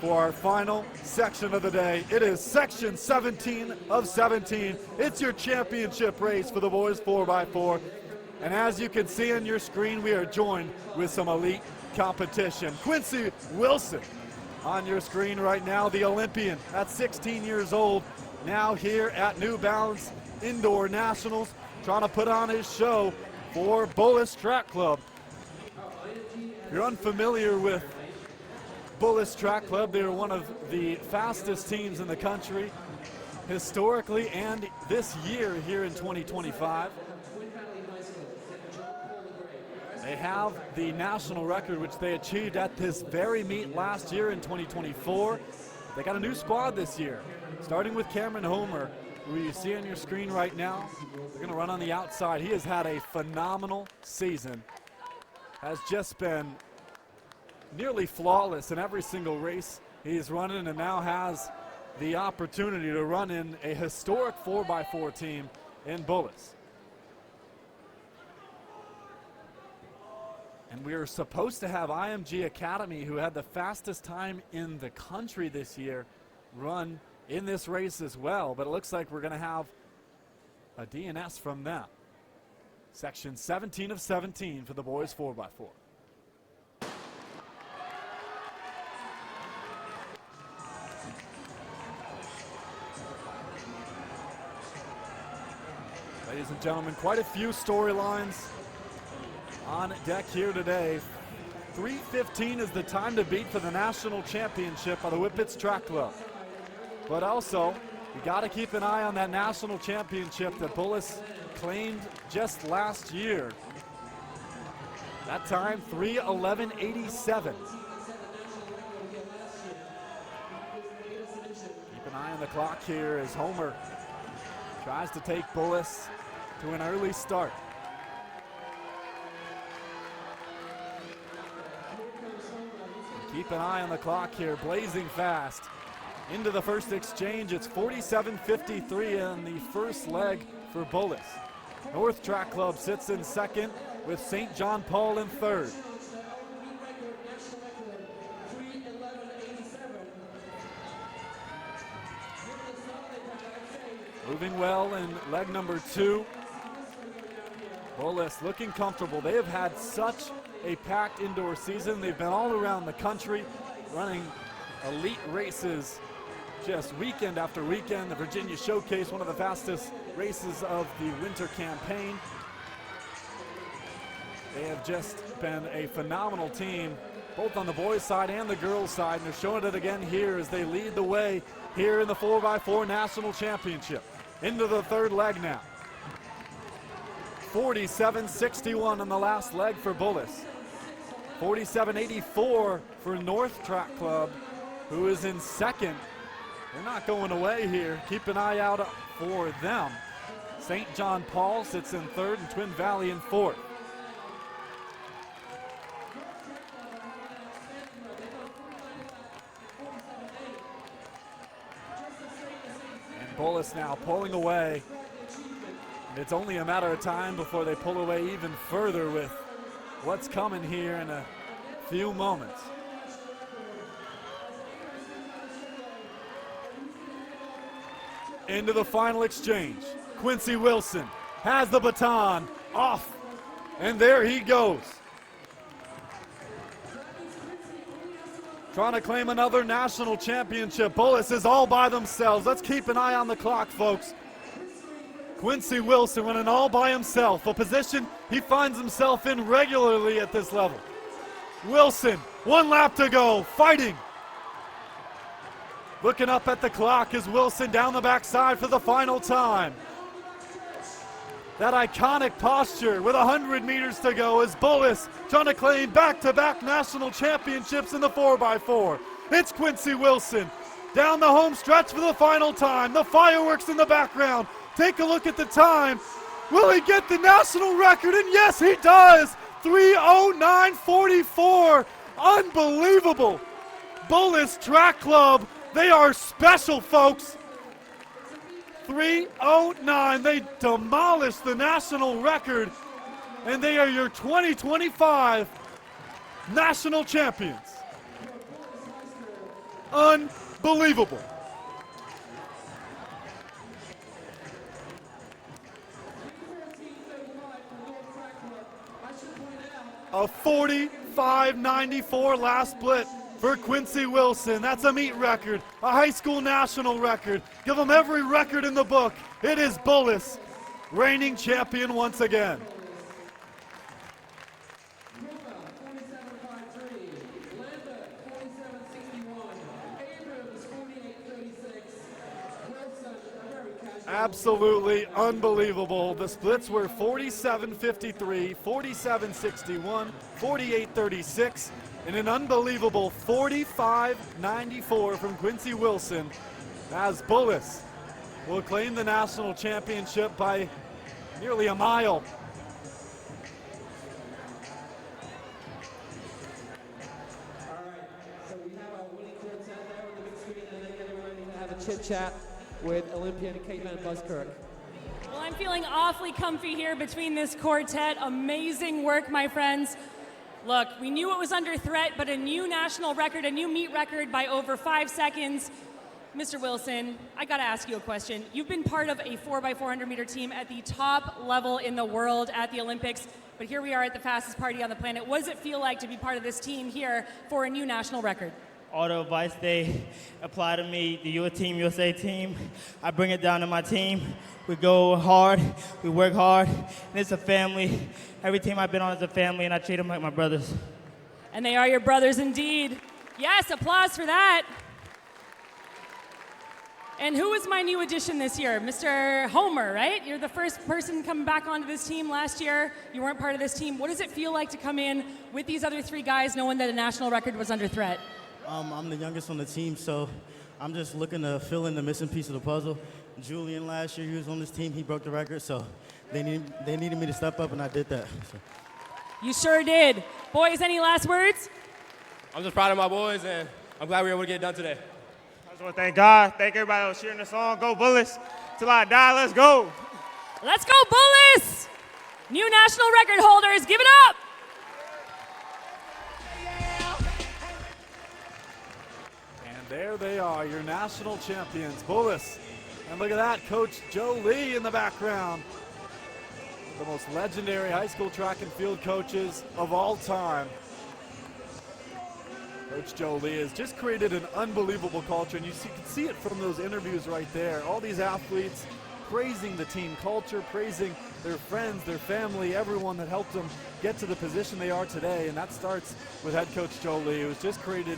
for our final section of the day. It is section 17 of 17. It's your championship race for the boys 4x4. And as you can see on your screen, we are joined with some elite competition. Quincy Wilson on your screen right now, the Olympian at 16 years old, now here at New Balance Indoor Nationals, trying to put on his show for Bullis Track Club. If you're unfamiliar with Bullis Track Club, they are one of the fastest teams in the country historically and this year here in 2025. They have the national record, which they achieved at this very meet last year in 2024. They got a new squad this year, starting with Cameron Homer, who you see on your screen right now. They're going to run on the outside. He has had a phenomenal season, has just been nearly flawless in every single race he's running, and now has the opportunity to run in a historic 4x4 team in Bullis. And we are supposed to have IMG Academy, who had the fastest time in the country this year, run in this race as well, but it looks like we're going to have a DNS from them. Section 17 of 17 for the boys 4x4. Ladies and gentlemen, quite a few storylines on deck here today. 3:15 is the time to beat for the national championship by the Whippets Track Club. But also, you got to keep an eye on that national championship that Bullis claimed just last year. That time, 3:11.87. Keep an eye on the clock here as Homer tries to take Bullis to an early start. Keep an eye on the clock here, blazing fast. Into the first exchange, it's 47.53 in the first leg for Bullis. North Track Club sits in second with St. John Paul in third. Moving well in leg number 2. Bullis looking comfortable. They have had such a packed indoor season. They've been all around the country running elite races just weekend after weekend. The Virginia Showcase, one of the fastest races of the winter campaign. They have just been a phenomenal team, both on the boys' side and the girls' side, and they're showing it again here as they lead the way here in the 4x4 National Championship. Into the third leg now. 47.61 on the last leg for Bullis. 47.84 for North Track Club, who is in second. They're not going away here. Keep an eye out for them. St. John Paul sits in third and Twin Valley in fourth. And Bullis now pulling away. And it's only a matter of time before they pull away even further with what's coming here in a few moments. Into the final exchange. Quincy Wilson has the baton off, and there he goes. Trying to claim another national championship. Bullis is all by themselves. Let's keep an eye on the clock, folks. Quincy Wilson winning all by himself, a position he finds himself in regularly at this level. Wilson, 1 lap to go, fighting. Looking up at the clock as Wilson down the backside for the final time. That iconic posture with 100 meters to go as Bullis trying to claim back-to-back national championships in the 4x4. It's Quincy Wilson down the home stretch for the final time. The fireworks in the background. Take a look at the time. Will he get the national record? And yes, he does. 3:09.44. Unbelievable. Bullis Track Club, they are special, folks. 3:09. They demolished the national record, and they are your 2025 national champions. Unbelievable. A 45.94 last split for Quincy Wilson. That's a meet record, a high school national record. Give him every record in the book. It is Bullis, reigning champion once again. Absolutely unbelievable. The splits were 47.53, 47.61, 48.36, and an unbelievable 45.94 from Quincy Wilson, as Bullis will claim the national championship by nearly a mile. All right, so we have our winning quartet there on the big screen, and then getting ready to have a chit chat with Olympian Kate Van Buskirk. Well, I'm feeling awfully comfy here between this quartet. Amazing work, my friends. Look, we knew it was under threat, but a new national record, a new meet record by over 5 seconds. Mr. Wilson, I gotta ask you a question. You've been part of a 4x400 meter team at the top level in the world at the Olympics, but here we are at the fastest party on the planet. What does it feel like to be part of this team here for a new national record? All the advice they apply to me, the Team USA team, I bring it down to my team. We go hard, we work hard, and it's a family. Every team I've been on is a family, and I treat them like my brothers. And they are your brothers indeed. Yes, applause for that. And who is my new addition this year? Mr. Homer, right? You're the first person coming back onto this team last year. You weren't part of this team. What does it feel like to come in with these other three guys knowing that a national record was under threat? I'm the youngest on the team, so I'm just looking to fill in the missing piece of the puzzle. Julian last year, he was on this team, he broke the record, so they needed me to step up, and I did that. So. You sure did. Boys, any last words? I'm just proud of my boys, and I'm glad we were able to get it done today. I just want to thank God, thank everybody that was cheering the song. Go Bullis, till I die, let's go. Let's go Bullis! New national record holders, give it up! There they are, your national champions, Bullis. And look at that, Coach Joe Lee in the background. The most legendary high school track and field coaches of all time. Coach Joe Lee has just created an unbelievable culture, and you can see it from those interviews right there. All these athletes praising the team culture, praising their friends, their family, everyone that helped them get to the position they are today. And that starts with head coach Joe Lee, who's just created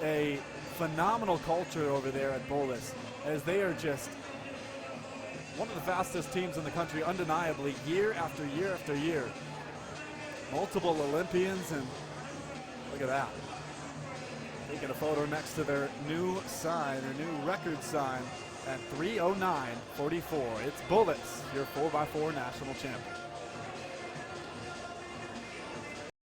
a phenomenal culture over there at Bullis, as they are just one of the fastest teams in the country, undeniably, year after year after year. Multiple Olympians, and look at that. Taking a photo next to their new sign, their new record sign at 3:09.44. It's Bullis, your 4x4 national champion.